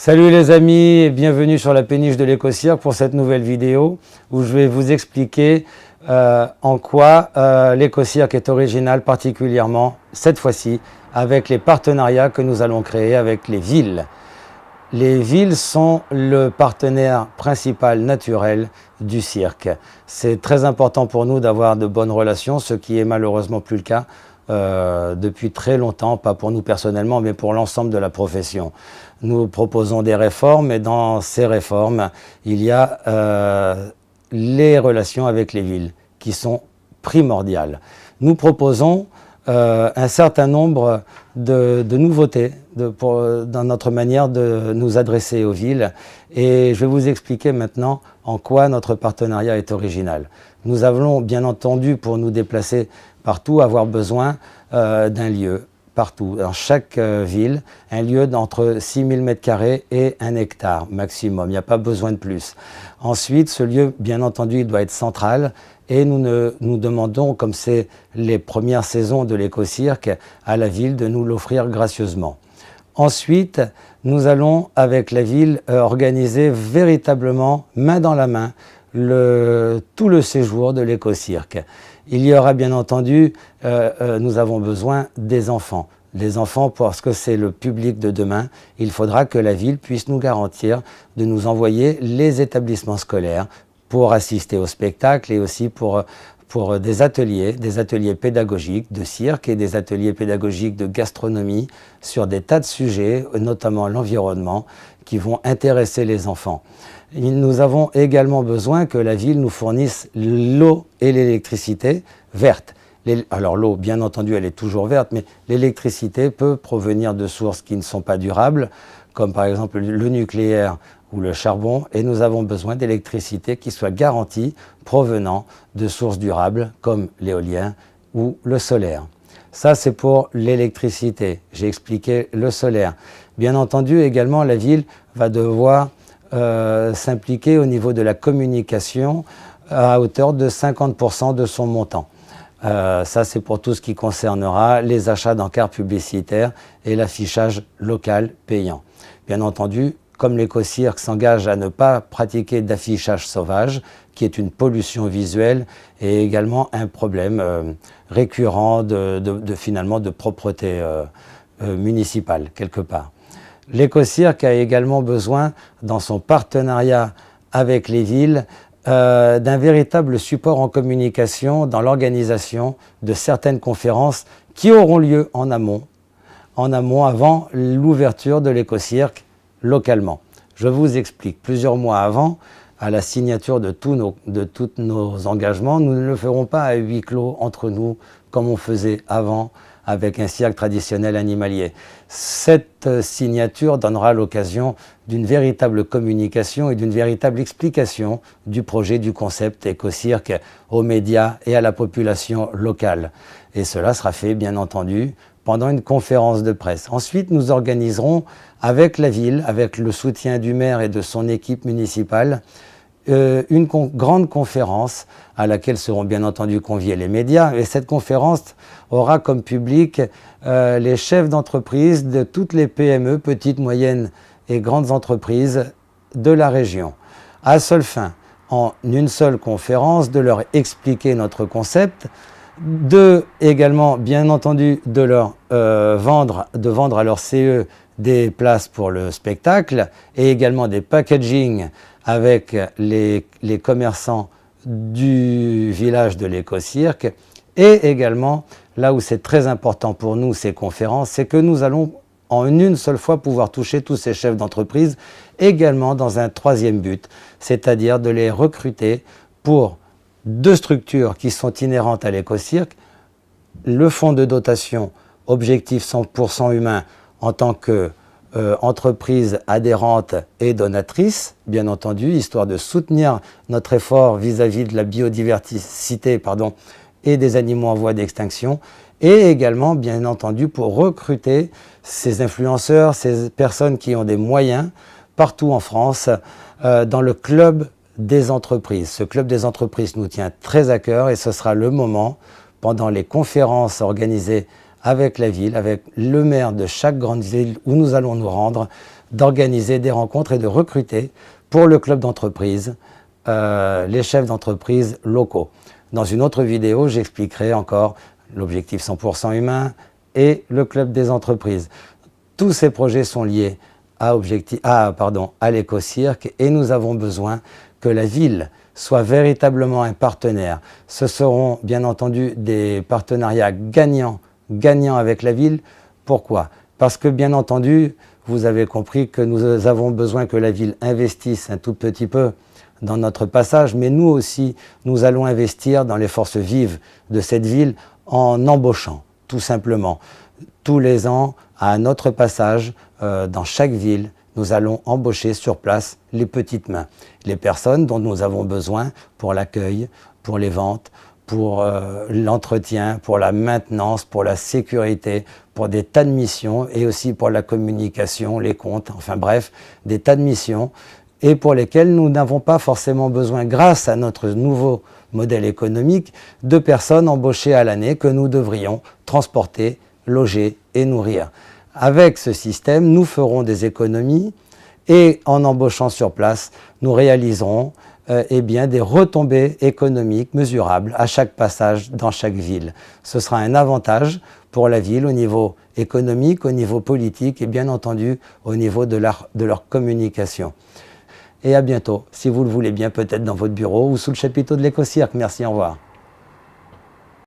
Salut les amis et bienvenue sur la péniche de l'éco-cirque pour cette nouvelle vidéo où je vais vous expliquer en quoi l'éco-cirque est original, particulièrement cette fois-ci avec les partenariats que nous allons créer avec les villes. Les villes sont le partenaire principal naturel du cirque. C'est très important pour nous d'avoir de bonnes relations, ce qui est malheureusement plus le cas depuis très longtemps, pas pour nous personnellement, mais pour l'ensemble de la profession. Nous proposons des réformes et dans ces réformes, il y a les relations avec les villes qui sont primordiales. Nous proposons un certain nombre de nouveautés dans notre manière de nous adresser aux villes et je vais vous expliquer maintenant en quoi notre partenariat est original. Nous allons bien entendu pour nous déplacer partout avoir besoin d'un lieu, partout, dans chaque ville, un lieu d'entre 6000 m² et 1 hectare maximum, il n'y a pas besoin de plus. Ensuite, ce lieu, bien entendu, il doit être central et nous demandons, comme c'est les premières saisons de l'éco-cirque, à la ville de nous l'offrir gracieusement. Ensuite, nous allons, avec la ville, organiser véritablement, main dans la main, tout le séjour de l'éco-cirque. Il y aura bien entendu, nous avons besoin des enfants. Les enfants, parce que c'est le public de demain, il faudra que la ville puisse nous garantir de nous envoyer les établissements scolaires pour assister au spectacle et aussi pour des ateliers pédagogiques de cirque et des ateliers pédagogiques de gastronomie sur des tas de sujets, notamment l'environnement, qui vont intéresser les enfants. Nous avons également besoin que la ville nous fournisse l'eau et l'électricité verte. Alors l'eau, bien entendu, elle est toujours verte, mais l'électricité peut provenir de sources qui ne sont pas durables, comme par exemple le nucléaire ou le charbon, et nous avons besoin d'électricité qui soit garantie provenant de sources durables comme l'éolien ou le solaire. Ça, c'est pour l'électricité. J'ai expliqué le solaire. Bien entendu, également, la ville va devoir s'impliquer au niveau de la communication à hauteur de 50% de son montant. Ça, c'est pour tout ce qui concernera les achats d'encarts publicitaires et l'affichage local payant. Bien entendu, comme l'éco-cirque s'engage à ne pas pratiquer d'affichage sauvage, qui est une pollution visuelle et également un problème récurrent finalement de propreté municipale, quelque part. L'éco-cirque a également besoin, dans son partenariat avec les villes, d'un véritable support en communication dans l'organisation de certaines conférences qui auront lieu en amont avant l'ouverture de l'éco-cirque localement. Je vous explique, plusieurs mois avant, à la signature de tous nos engagements, nous ne le ferons pas à huis clos entre nous comme on faisait avant avec un cirque traditionnel animalier. Cette signature donnera l'occasion d'une véritable communication et d'une véritable explication du projet, du concept éco-cirque aux médias et à la population locale. Et cela sera fait, bien entendu, pendant une conférence de presse. Ensuite, nous organiserons avec la ville, avec le soutien du maire et de son équipe municipale, une grande conférence à laquelle seront bien entendu conviés les médias. Et cette conférence aura comme public les chefs d'entreprise de toutes les PME, petites, moyennes et grandes entreprises de la région. À seule fin, en une seule conférence, de leur expliquer notre concept, également, bien entendu, de vendre à leur CE des places pour le spectacle et également des packaging avec les commerçants du village de l'éco-cirque. Et également, là où c'est très important pour nous, ces conférences, c'est que nous allons en une seule fois pouvoir toucher tous ces chefs d'entreprise, également dans un troisième but, c'est-à-dire de les recruter pour deux structures qui sont inhérentes à l'éco-cirque, le fonds de dotation objectif 100% humain en tant qu'entreprise adhérente et donatrice, bien entendu, histoire de soutenir notre effort vis-à-vis de la biodiversité et des animaux en voie d'extinction, et également, bien entendu, pour recruter ces influenceurs, ces personnes qui ont des moyens partout en France, dans le club des entreprises. Ce club des entreprises nous tient très à cœur et ce sera le moment, pendant les conférences organisées avec la ville, avec le maire de chaque grande ville où nous allons nous rendre, d'organiser des rencontres et de recruter pour le club d'entreprise les chefs d'entreprise locaux. Dans une autre vidéo, j'expliquerai encore l'objectif 100% humain et le club des entreprises. Tous ces projets sont liés à l'éco-cirque et nous avons besoin que la ville soit véritablement un partenaire. Ce seront bien entendu des partenariats gagnants avec la ville. Pourquoi? Parce que bien entendu, vous avez compris que nous avons besoin que la ville investisse un tout petit peu dans notre passage, mais nous aussi, nous allons investir dans les forces vives de cette ville en embauchant, tout simplement. Tous les ans, à notre passage, dans chaque ville, nous allons embaucher sur place les petites mains, les personnes dont nous avons besoin pour l'accueil, pour les ventes, pour l'entretien, pour la maintenance, pour la sécurité, pour des tas de missions et aussi pour la communication, les comptes, enfin bref, des tas de missions et pour lesquelles nous n'avons pas forcément besoin, grâce à notre nouveau modèle économique, de personnes embauchées à l'année que nous devrions transporter, loger et nourrir. Avec ce système, nous ferons des économies et en embauchant sur place, nous réaliserons des retombées économiques mesurables à chaque passage dans chaque ville. Ce sera un avantage pour la ville au niveau économique, au niveau politique et bien entendu au niveau de leur communication. Et à bientôt, si vous le voulez bien, peut-être dans votre bureau ou sous le chapiteau de l'éco-cirque. Merci, au revoir.